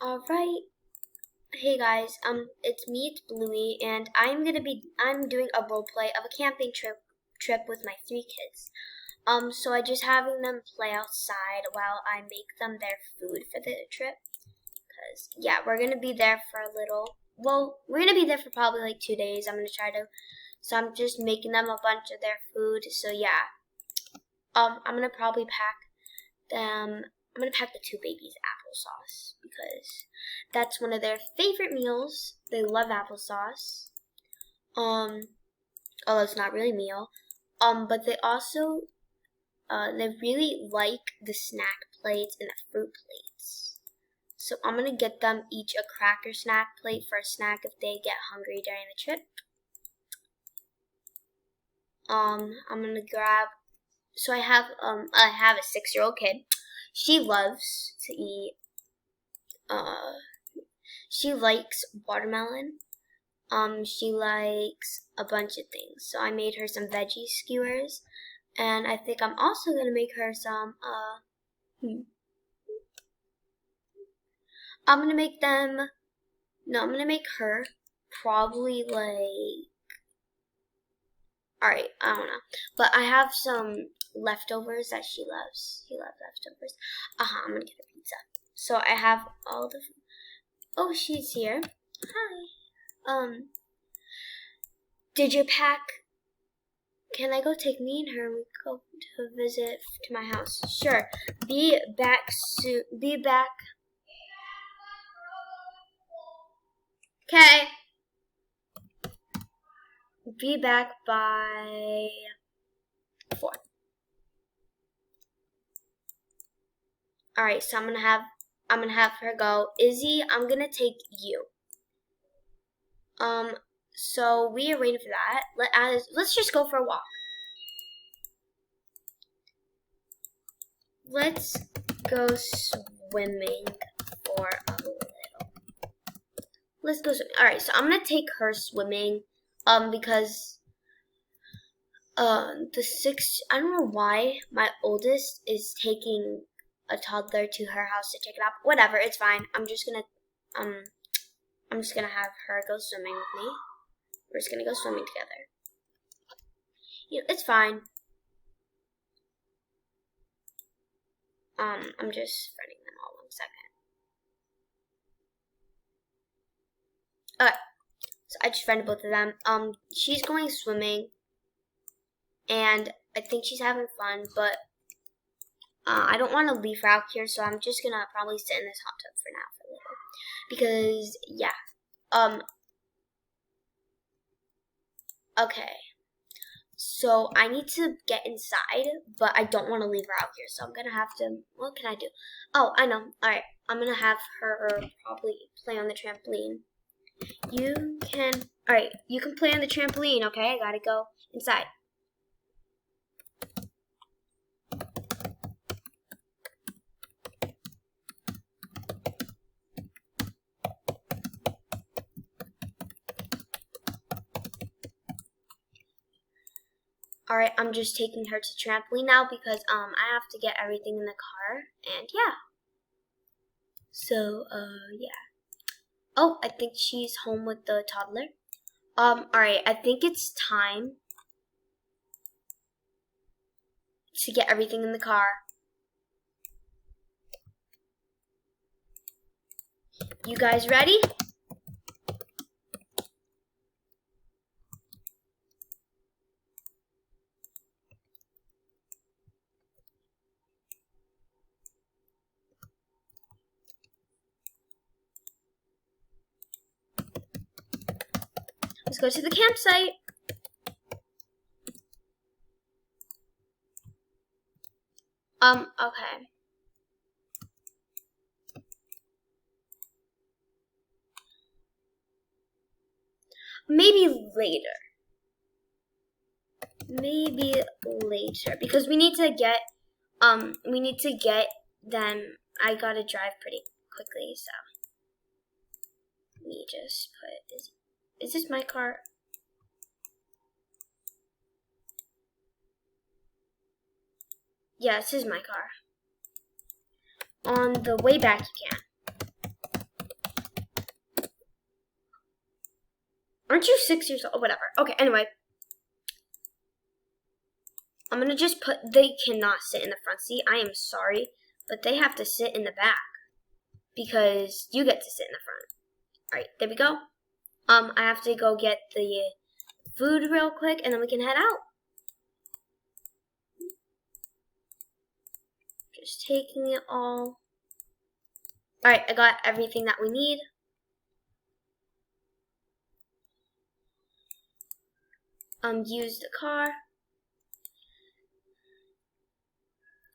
Alright, hey guys, it's me, ItsBluey, and I'm doing a role play of a camping trip with my 3 kids. So I just having them play outside while I make them their food for the trip. Cause yeah, we're gonna be there for a little. Well, we're gonna be there for probably like 2 days. So I'm just making them a bunch of their food. So yeah, I'm gonna probably pack them. I'm gonna pack the 2 babies applesauce because that's one of their favorite meals. They love applesauce. Although it's not really a meal. But they also they really like the snack plates and the fruit plates. So I'm gonna get them each a cracker snack plate for a snack if they get hungry during the trip. I'm gonna grab. So I have a 6-year-old kid. She loves to eat. She likes watermelon. She likes a bunch of things. So I made her some veggie skewers, and I think I'm also gonna make her some. I'm gonna make them. No, I'm gonna make her probably like. Alright, I don't know. But I have some leftovers that she loves. She loves leftovers. I'm gonna get her pizza. So I have all the. Oh, she's here. Hi. Did you pack? Can I go take me and her? We go to visit to my house. Sure. Be back soon. Be back. Okay. Be back by 4. Alright, so I'm gonna have her go. Izzy, I'm gonna take you. So we are waiting for that. Let's just go for a walk. Let's go swimming for a little. Let's go swimming. Alright, so I'm gonna take her swimming. Because I don't know why my oldest is taking a toddler to her house to check it out. Whatever, it's fine. I'm just gonna have her go swimming with me. We're just gonna go swimming together. It's fine. I'm just friending them all 1 second. Alright. So I just friended both of them. She's going swimming, and I think she's having fun, but I don't want to leave her out here, so I'm just gonna probably sit in this hot tub for now for a little, because yeah. Okay. So I need to get inside, but I don't want to leave her out here, so I'm gonna have to. What can I do? Oh, I know. All right, I'm gonna have her probably play on the trampoline. You can play on the trampoline, okay? I gotta go inside. Alright, I'm just taking her to trampoline now because I have to get everything in the car, and yeah. So, yeah. Oh, I think she's home with the toddler. Alright, I think it's time to get everything in the car. You guys ready? Let's go to the campsite. Okay. Maybe later, because we need to get them. I gotta drive pretty quickly, so let me just put. Is this my car? Yeah, this is my car. On the way back, you can. Aren't you 6 years old? Whatever. Okay, anyway. I'm gonna just put, they cannot sit in the front seat. I am sorry, but they have to sit in the back because you get to sit in the front. Alright, there we go. I have to go get the food real quick and then we can head out. Just taking it all. Alright, I got everything that we need. Use the car.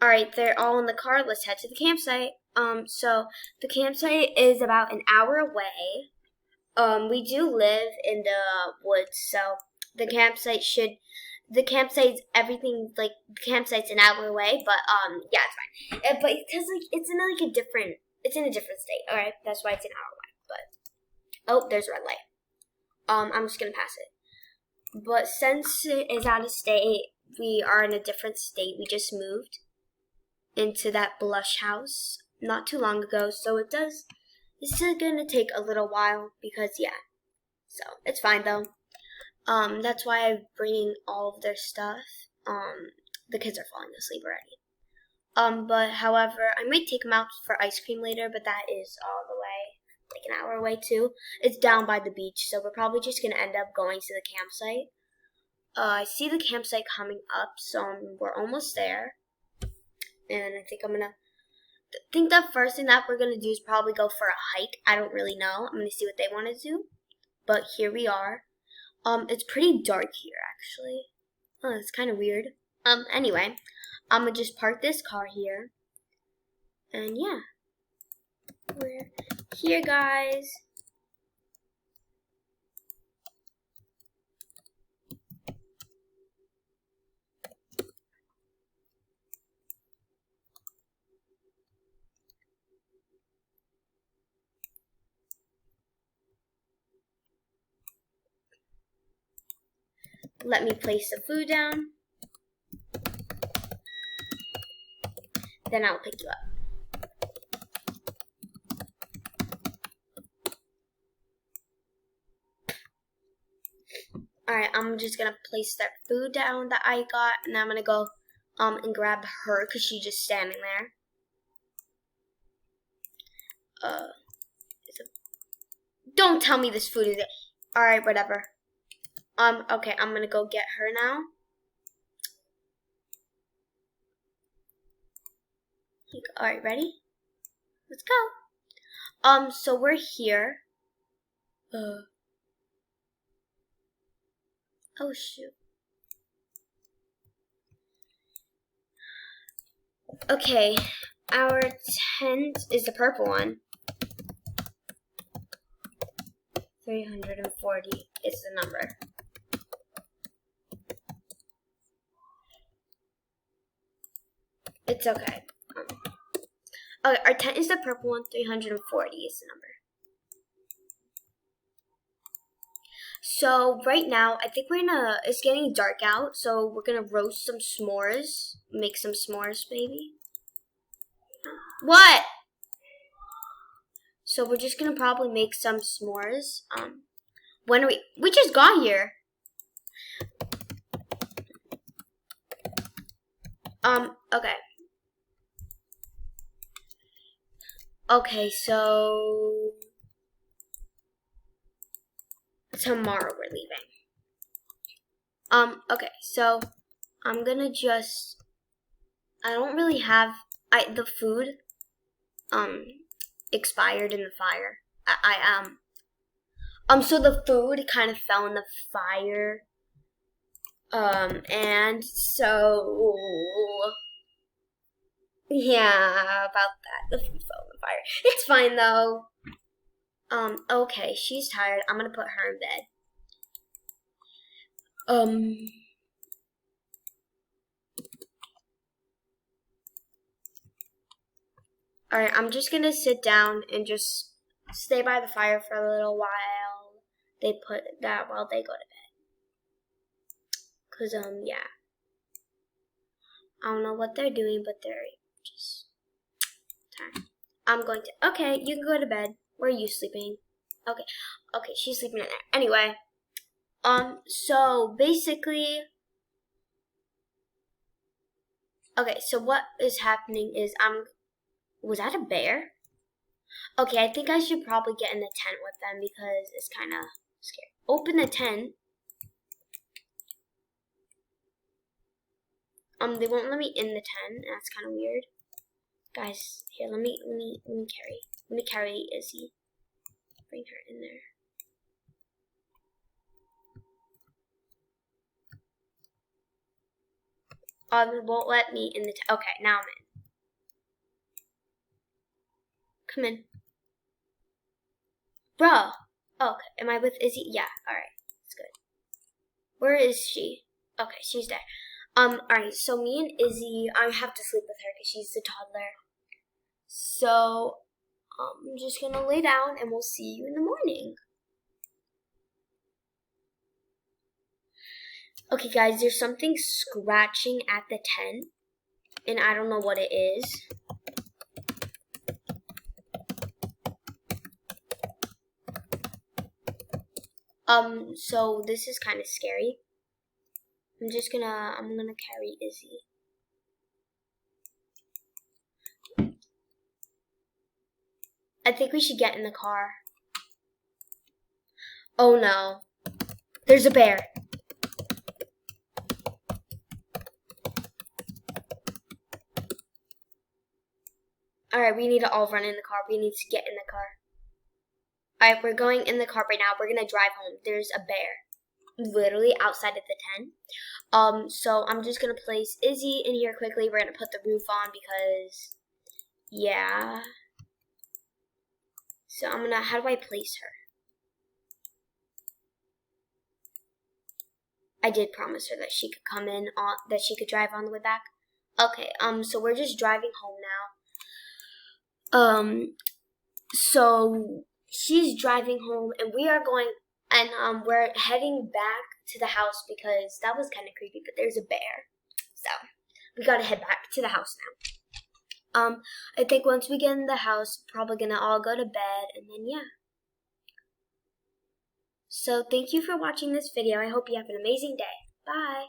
Alright, they're all in the car. Let's head to the campsite. So the campsite is about an hour away. We do live in the woods, so the campsite's everything, like, the campsite's an hour away, but, yeah, it's fine. But because, like, it's in a different state, alright? That's why it's an hour away, but, oh, there's a red light. I'm just gonna pass it. But since it is out of state, we are in a different state. We just moved into that blush house not too long ago, so it's still gonna take a little while because, yeah. So, it's fine, though. That's why I'm bringing all of their stuff. The kids are falling asleep already. But however, I might take them out for ice cream later, but that is all the way, like an hour away too. It's down by the beach, so we're probably just gonna end up going to the campsite. I see the campsite coming up, so we're almost there. And I think the first thing that we're gonna do is probably go for a hike. I don't really know. I'm gonna see what they want to do. But here we are. It's pretty dark here, actually. Oh, it's kind of weird. Anyway, I'm gonna just park this car here. And yeah. We're here, guys. Let me place the food down. Then I'll pick you up. Alright, I'm just gonna place that food down that I got, and I'm gonna go and grab her because she's just standing there. Don't tell me this food is it. Alright, whatever. Okay, I'm gonna go get her now. Alright, ready? Let's go. So we're here. Oh shoot. Okay, our tent is the purple one. 340 is the number. It's okay. Okay, our tent is the purple one. 340 is the number. So right now, I think it's getting dark out, so we're gonna roast some s'mores. Make some s'mores, maybe. What? So we're just gonna probably make some s'mores. When we just got here. Okay. Okay, so tomorrow we're leaving. Okay, so I'm gonna I don't really have, the food, expired in the fire. So the food kind of fell in the fire, and so, yeah, about that, the food fell in the fire. It's fine, though. Okay, she's tired. I'm gonna put her in bed. Alright, I'm just gonna sit down and just stay by the fire for a little while while they go to bed. Cause, yeah. I don't know what they're doing, but they're just tired. Okay, you can go to bed. Where are you sleeping? Okay, she's sleeping in there. Anyway, So basically, okay, so what is happening is was that a bear? Okay, I think I should probably get in the tent with them because it's kind of scary. Open the tent. They won't let me in the tent. That's kind of weird. Guys, here, let me carry Izzy. Bring her in there. It won't let me in the tent. Okay, now I'm in. Come in. Bruh. Oh, okay, am I with Izzy? Yeah, alright. That's good. Where is she? Okay, she's there. Alright, so me and Izzy, I have to sleep with her because she's the toddler. So, I'm just gonna lay down and we'll see you in the morning. Okay, guys, there's something scratching at the tent, and I don't know what it is. So this is kind of scary. I'm gonna carry Izzy. I think we should get in the car. Oh no. There's a bear. Alright, we need to all run in the car. We need to get in the car. Alright, we're going in the car right now. We're gonna drive home. There's a bear literally outside of the tent. So I'm just gonna place Izzy in here quickly. We're gonna put the roof on because, yeah. So how do I place her? I did promise her that she could come in that she could drive on the way back. Okay, so we're just driving home now. So she's driving home and we are going, and we're heading back to the house because that was kind of creepy, but there's a bear. So we gotta head back to the house now. I think once we get in the house, probably gonna all go to bed and then yeah. So thank you for watching this video. I hope you have an amazing day. Bye.